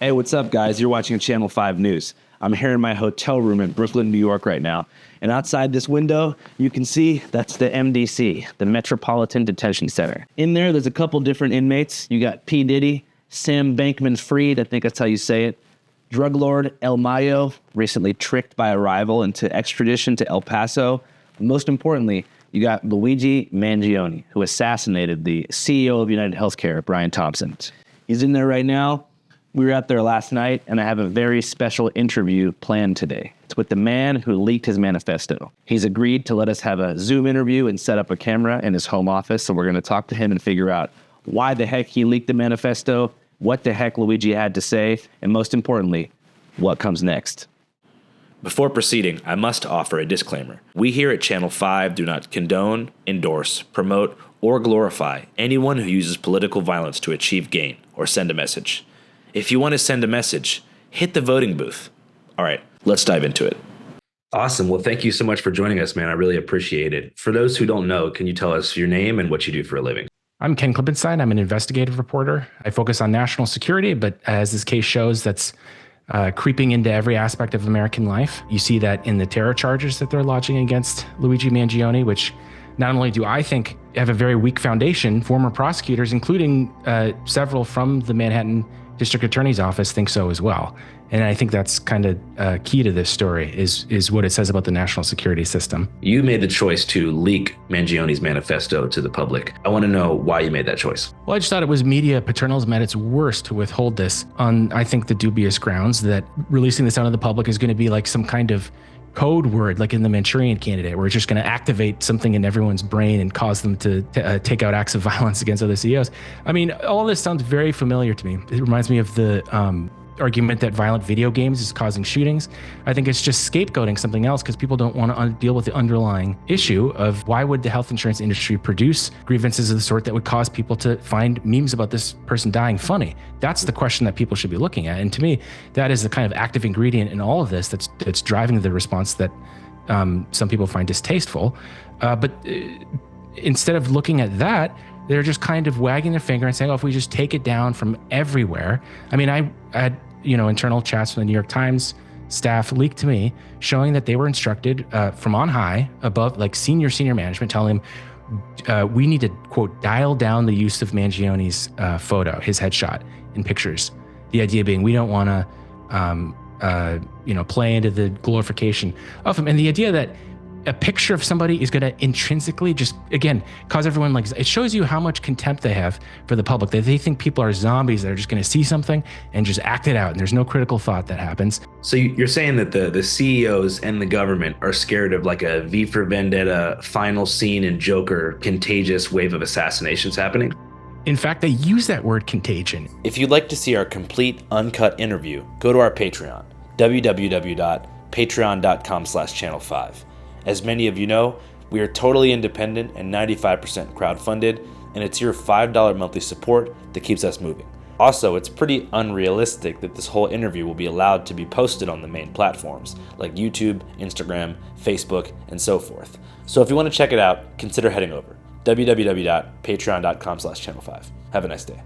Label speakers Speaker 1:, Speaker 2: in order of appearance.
Speaker 1: Hey, what's up, guys? You're watching Channel 5 News. I'm here in my hotel room in Brooklyn, New York right now. And outside this window, you can see that's the MDC, the Metropolitan Detention Center. In there's a couple different inmates. You got P. Diddy, Sam Bankman-Fried, I think that's how you say it, drug lord El Mayo, recently tricked by a rival into extradition to El Paso. Most importantly, you got Luigi Mangione, who assassinated the CEO of United Healthcare, Brian Thompson. He's in there right now. We were out there last night, and I have a very special interview planned today. It's with the man who leaked his manifesto. He's agreed to let us have a Zoom interview and set up a camera in his home office, so we're going to talk to him and figure out why the heck he leaked the manifesto, what the heck Luigi had to say, and most importantly, what comes next. Before proceeding, I must offer a disclaimer. We here at Channel 5 do not condone, endorse, promote, or glorify anyone who uses political violence to achieve gain or send a message. If you want to send a message, hit the voting booth. All right, let's dive into it. Awesome. Well, thank you so much for joining us, man. I really appreciate it. For those who don't know, can you tell us your name and what you do for a living?
Speaker 2: I'm Ken Klippenstein. I'm an investigative reporter. I focus on national security, but as this case shows, that's creeping into every aspect of American life. You see that in the terror charges that they're lodging against Luigi Mangione, which not only do I think have a very weak foundation, former prosecutors, including several from the Manhattan District Attorney's Office, think so as well. And I think that's kind of key to this story is what it says about the national security system.
Speaker 1: You made the choice to leak Mangione's manifesto to the public. I want to know why you made that choice.
Speaker 2: Well, I just thought it was media paternalism at its worst to withhold this on, I think, the dubious grounds that releasing this out to the public is going to be like some kind of code word, like in the Manchurian Candidate, where it's just going to activate something in everyone's brain and cause them to take out acts of violence against other CEOs. I mean, all this sounds very familiar to me. It reminds me of the argument that violent video games is causing shootings. I think it's just scapegoating something else because people don't want to deal with the underlying issue of why would the health insurance industry produce grievances of the sort that would cause people to find memes about this person dying funny. That's the question that people should be looking at. And to me, that is the kind of active ingredient in all of this that's driving the response that some people find distasteful. But instead of looking at that, they're just kind of wagging their finger and saying, oh, if we just take it down from everywhere. I mean, I had internal chats from the New York Times staff leaked to me showing that they were instructed from on high above, like senior management, telling them we need to, quote, dial down the use of Mangione's photo, his headshot in pictures. The idea being we don't want to, play into the glorification of him. And the idea that a picture of somebody is going to intrinsically just, again, cause everyone, like, it shows you how much contempt they have for the public. They think people are zombies that are just going to see something and just act it out. And there's no critical thought that happens.
Speaker 1: So you're saying that the CEOs and the government are scared of like a V for Vendetta final scene in Joker contagious wave of assassinations happening?
Speaker 2: In fact, they use that word contagion.
Speaker 3: If you'd like to see our complete uncut interview, go to our Patreon, www.patreon.com/channel5. As many of you know, we are totally independent and 95% crowdfunded, and it's your $5 monthly support that keeps us moving. Also, it's pretty unrealistic that this whole interview will be allowed to be posted on the main platforms like YouTube, Instagram, Facebook, and so forth. So if you want to check it out, consider heading over, www.patreon.com/channel5. Have a nice day.